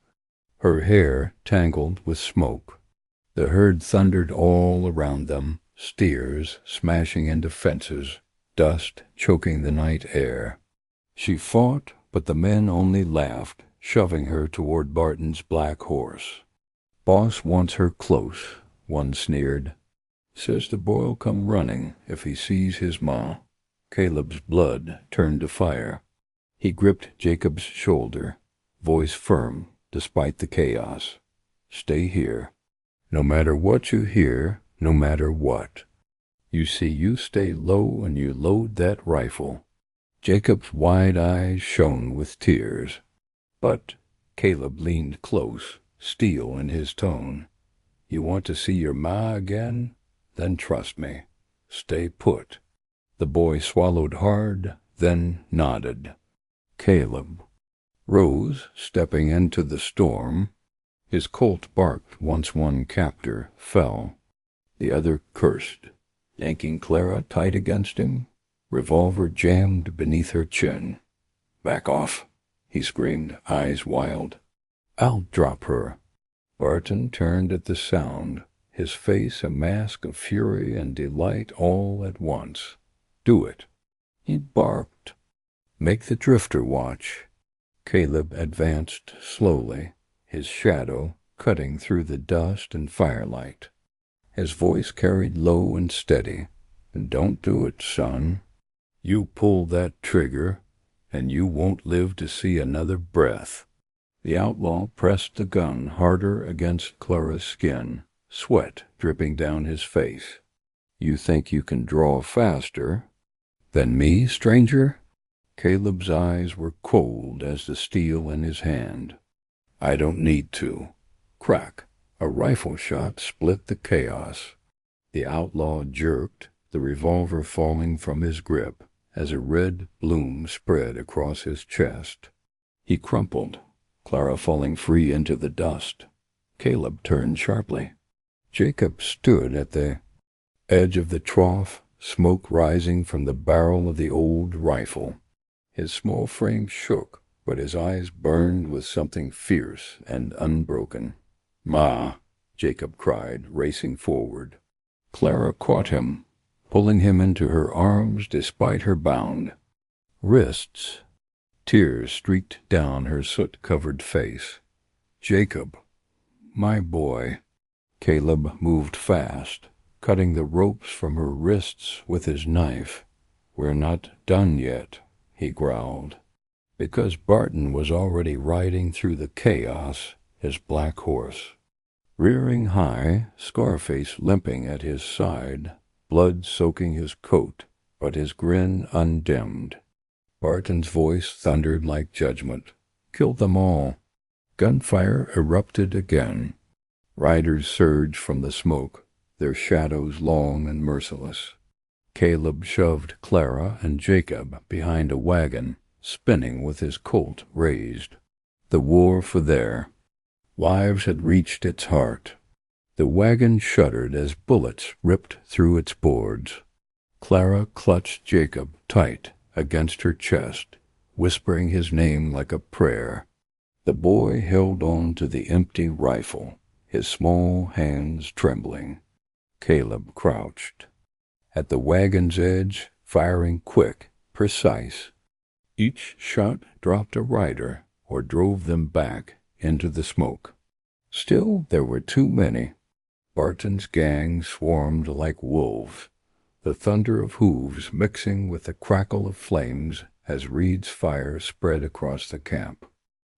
Speaker 1: her hair tangled with smoke. The herd thundered all around them, steers smashing into fences, dust choking the night air. She fought, but the men only laughed, shoving her toward Barton's black horse. "Boss wants her close," one sneered. "Says the boy'll come running if he sees his ma." Caleb's blood turned to fire. He gripped Jacob's shoulder, voice firm despite the chaos. "Stay here. No matter what you hear, no matter what. You see, you stay low and you load that rifle. Jacob's wide eyes shone with tears. But Caleb leaned close, steel in his tone. You want to see your ma again? Then trust me. Stay put. The boy swallowed hard, then nodded. Caleb rose, stepping into the storm. His colt barked once one captor fell. The other cursed, yanking Clara tight against him, revolver jammed beneath her chin. Back off, he screamed, eyes wild. I'll drop her. Barton turned at the sound, his face a mask of fury and delight all at once. Do it. He barked. Make the drifter watch. Caleb advanced slowly, his shadow cutting through the dust and firelight. His voice carried low and steady. Don't do it, son. You pull that trigger, and you won't live to see another breath. The outlaw pressed the gun harder against Clara's skin, sweat dripping down his face. You think you can draw faster than me, stranger? Caleb's eyes were cold as the steel in his hand. I don't need to. Crack. A rifle shot split the chaos. The outlaw jerked, the revolver falling from his grip as a red bloom spread across his chest. He crumpled, Clara falling free into the dust. Caleb turned sharply. Jacob stood at the edge of the trough, smoke rising from the barrel of the old rifle. His small frame shook, but his eyes burned with something fierce and unbroken. Ma, Jacob cried, racing forward. Clara caught him, pulling him into her arms despite her bound. Wrists. Tears streaked down her soot-covered face. Jacob, my boy. Caleb moved fast, cutting the ropes from her wrists with his knife. We're not done yet, he growled, because Barton was already riding through the chaos, his black horse. Rearing high, Scarface limping at his side, blood soaking his coat, but his grin undimmed. Barton's voice thundered like judgment. Kill them all. Gunfire erupted again. Riders surged from the smoke, their shadows long and merciless. Caleb shoved Clara and Jacob behind a wagon, spinning with his colt raised. The war for their lives had reached its heart. The wagon shuddered as bullets ripped through its boards. Clara clutched Jacob tight against her chest, whispering his name like a prayer. The boy held on to the empty rifle, his small hands trembling. Caleb crouched at the wagon's edge, firing quick, precise. Each shot dropped a rider or drove them back into the smoke. Still, there were too many. Barton's gang swarmed like wolves, the thunder of hooves mixing with the crackle of flames as Reed's fire spread across the camp.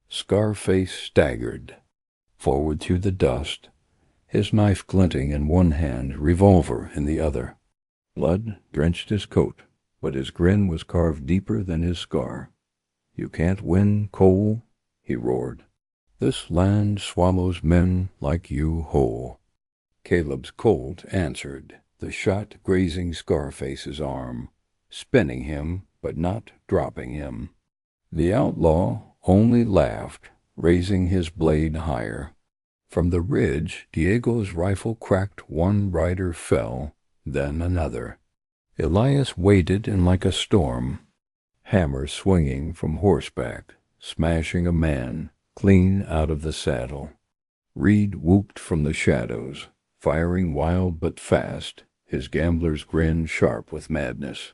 Speaker 1: Scarface staggered forward through the dust, his knife glinting in one hand, revolver in the other. Blood drenched his coat, but his grin was carved deeper than his scar. You can't win, Cole, he roared. This land swallows men like you whole. Caleb's colt answered, the shot grazing Scarface's arm, spinning him but not dropping him. The outlaw only laughed, raising his blade higher. From the ridge, Diego's rifle cracked, one rider fell, then another. Elias waited in like a storm, hammer swinging from horseback, smashing a man clean out of the saddle. Reed whooped from the shadows, firing wild but fast, his gambler's grin sharp with madness.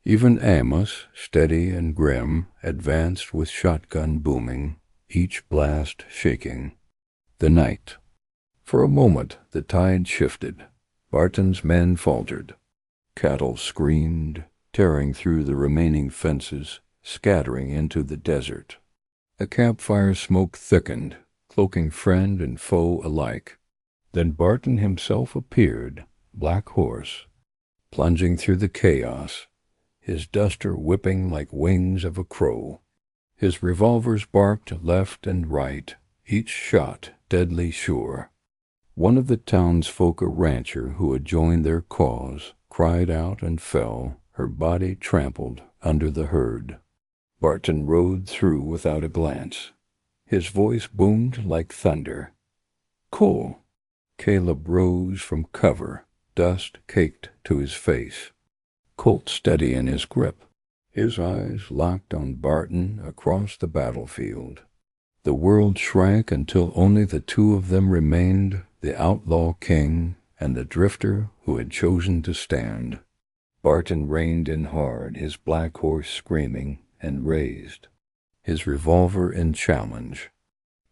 Speaker 1: Even Amos, steady and grim, advanced with shotgun booming, each blast shaking. The night. For a moment the tide shifted. Barton's men faltered. Cattle screamed, tearing through the remaining fences, scattering into the desert. The campfire smoke thickened, cloaking friend and foe alike. Then Barton himself appeared, black horse, plunging through the chaos, his duster whipping like wings of a crow. His revolvers barked left and right, each shot deadly sure. One of the townsfolk, a rancher who had joined their cause, cried out and fell, her body trampled under the herd. Barton rode through without a glance. His voice boomed like thunder. "Cole!" Caleb rose from cover, dust caked to his face. Colt steady in his grip, his eyes locked on Barton across the battlefield. The world shrank until only the two of them remained, the outlaw king and the drifter who had chosen to stand. Barton reined in hard, his black horse screaming, and raised, his revolver in challenge.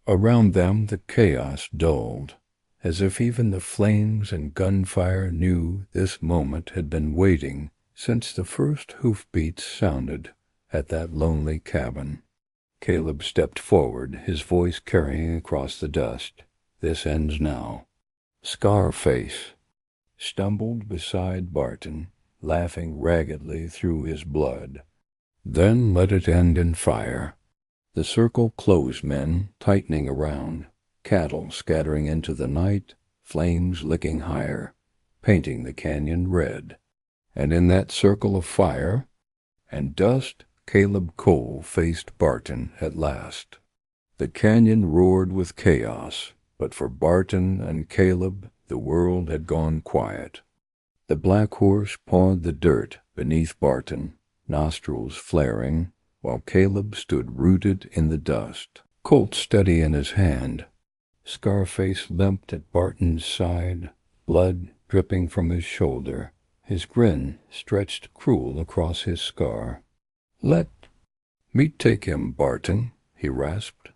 Speaker 1: Around them the chaos dulled, as if even the flames and gunfire knew this moment had been waiting since the first hoofbeats sounded at that lonely cabin. Caleb stepped forward, his voice carrying across the dust. "This ends now." Scarface stumbled beside Barton, laughing raggedly through his blood. "Then let it end in fire." The circle closed, men tightening around, cattle scattering into the night, flames licking higher, painting the canyon red. And in that circle of fire and dust, Caleb Cole faced Barton at last. The canyon roared with chaos, but for Barton and Caleb the world had gone quiet. The black horse pawed the dirt beneath Barton, nostrils flaring, while Caleb stood rooted in the dust, Colt steady in his hand. Scarface limped at Barton's side, blood dripping from his shoulder. His grin stretched cruel across his scar. "Let me take him, Barton," he rasped.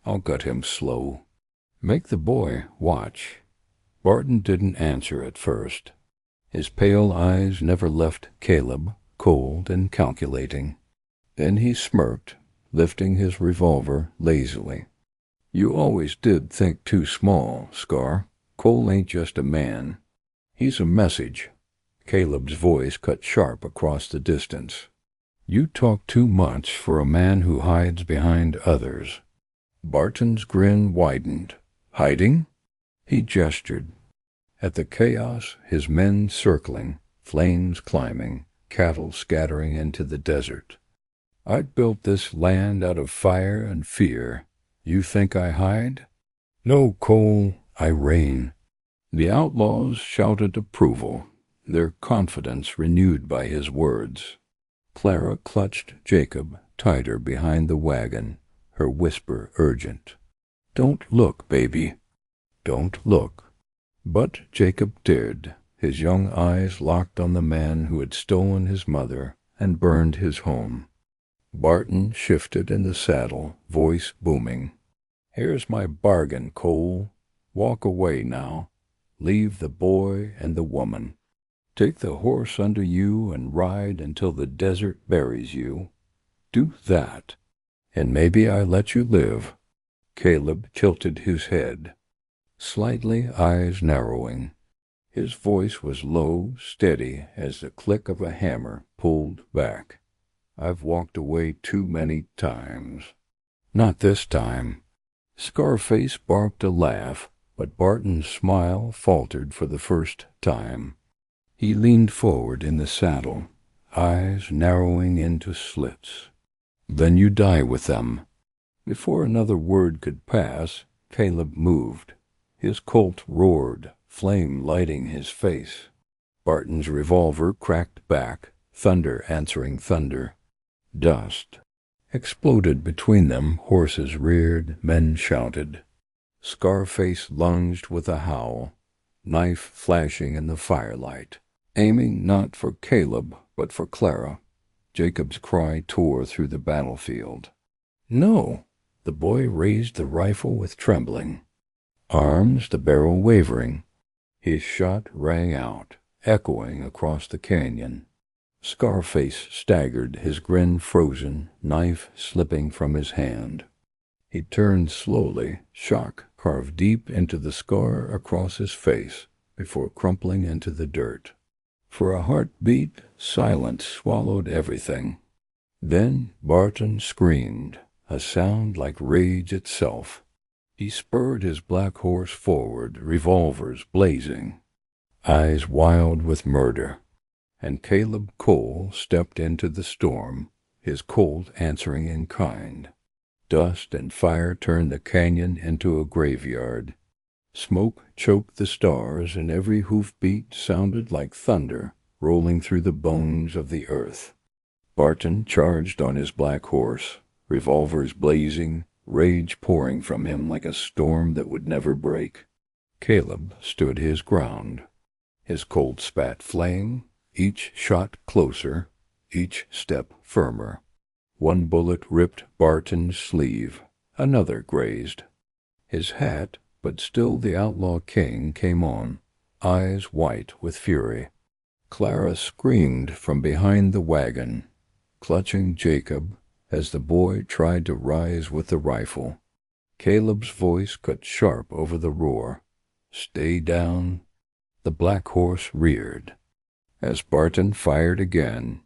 Speaker 1: "I'll gut him slow. Make the boy watch." Barton didn't answer at first. His pale eyes never left Caleb, cold and calculating. Then he smirked, lifting his revolver lazily. "You always did think too small, Scar. Cole ain't just a man. He's a message." Caleb's voice cut sharp across the distance. "You talk too much for a man who hides behind others." Barton's grin widened. "Hiding?" He gestured. At the chaos, his men circling, flames climbing, cattle scattering into the desert. "I built this land out of fire and fear. You think I hide?" "No, Cole, I reign." The outlaws shouted approval, their confidence renewed by his words. Clara clutched Jacob tighter behind the wagon, her whisper urgent. "Don't look, baby. Don't look." But Jacob did, his young eyes locked on the man who had stolen his mother and burned his home. Barton shifted in the saddle, voice booming. "Here's my bargain, Cole. Walk away now. Leave the boy and the woman. Take the horse under you and ride until the desert buries you. Do that, and maybe I let you live." Caleb tilted his head, slightly, eyes narrowing. His voice was low, steady as the click of a hammer pulled back. "I've walked away too many times." "Not this time." Scarface barked a laugh, but Barton's smile faltered for the first time. He leaned forward in the saddle, eyes narrowing into slits. "Then you die with them." Before another word could pass, Caleb moved. His Colt roared, flame lighting his face. Barton's revolver cracked back, thunder answering thunder. Dust exploded between them, horses reared, men shouted. Scarface lunged with a howl, knife flashing in the firelight, aiming not for Caleb, but for Clara. Jacob's cry tore through the battlefield. "No!" The boy raised the rifle with trembling. Arms, the barrel wavering. His shot rang out, echoing across the canyon. Scarface staggered, his grin frozen, knife slipping from his hand. He turned slowly, shock carved deep into the scar across his face, before crumpling into the dirt. For a heartbeat, silence swallowed everything. Then Barton screamed, a sound like rage itself. He spurred his black horse forward, revolvers blazing, eyes wild with murder. And Caleb Cole stepped into the storm, his colt answering in kind. Dust and fire turned the canyon into a graveyard. Smoke choked the stars, and every hoofbeat sounded like thunder rolling through the bones of the earth. Barton charged on his black horse, revolvers blazing, rage pouring from him like a storm that would never break. Caleb stood his ground. His colt spat flame, each shot closer, each step firmer. One bullet ripped Barton's sleeve, another grazed. His hat, but still the outlaw king, came on, eyes white with fury. Clara screamed from behind the wagon, clutching Jacob as the boy tried to rise with the rifle. Caleb's voice cut sharp over the roar. "Stay down." The black horse reared. As Barton fired again,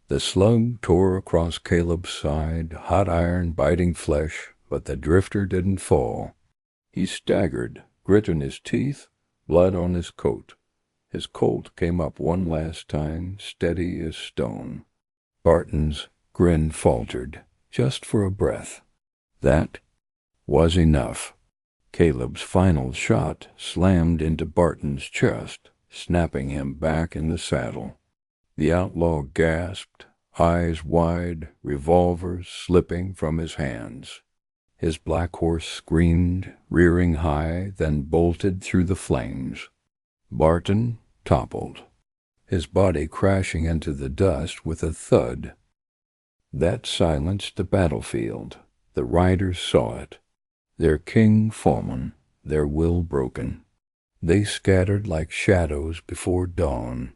Speaker 1: the slug tore across Caleb's side, hot iron biting flesh, but the drifter didn't fall. He staggered, grit in his teeth, blood on his coat. His colt came up one last time, steady as stone. Barton's grin faltered, just for a breath. That was enough. Caleb's final shot slammed into Barton's chest, snapping him back in the saddle. The outlaw gasped, eyes wide, revolvers slipping from his hands. His black horse screamed, rearing high, then bolted through the flames. Barton toppled, his body crashing into the dust with a thud. That silenced the battlefield. The riders saw it. Their king fallen, their will broken. They scattered like shadows before dawn,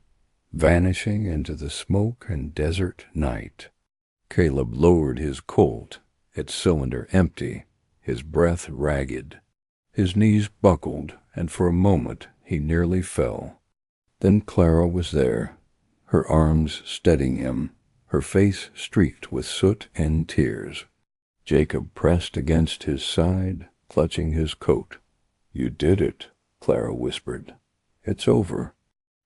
Speaker 1: vanishing into the smoke and desert night. Caleb lowered his colt, its cylinder empty, his breath ragged. His knees buckled, and for a moment he nearly fell. Then Clara was there, her arms steadying him, her face streaked with soot and tears. Jacob pressed against his side, clutching his coat. "You did it," Clara whispered. "It's over."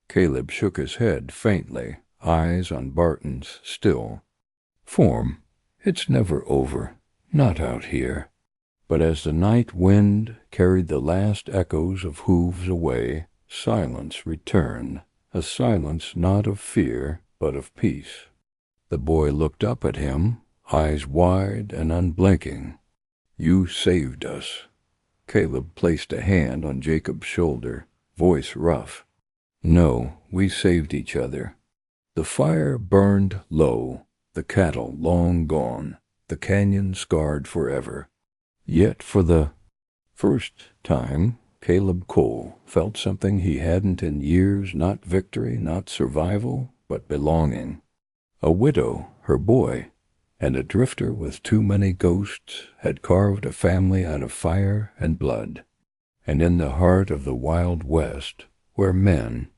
Speaker 1: Caleb shook his head faintly, eyes on Barton's still. "Form, it's never over, not out here." But as the night wind carried the last echoes of hooves away, silence returned, a silence not of fear, but of peace. The boy looked up at him, eyes wide and unblinking. "You saved us." Caleb placed a hand on Jacob's shoulder, voice rough. "No, we saved each other." The fire burned low, the cattle long gone, the canyon scarred forever. Yet for the first time, Caleb Cole felt something he hadn't in years, not victory, not survival, but belonging. A widow, her boy, and a drifter with too many ghosts had carved a family out of fire and blood. And in the heart of the Wild West, where men,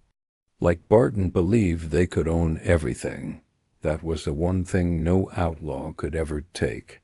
Speaker 1: like Barton, believed they could own everything, that was the one thing no outlaw could ever take.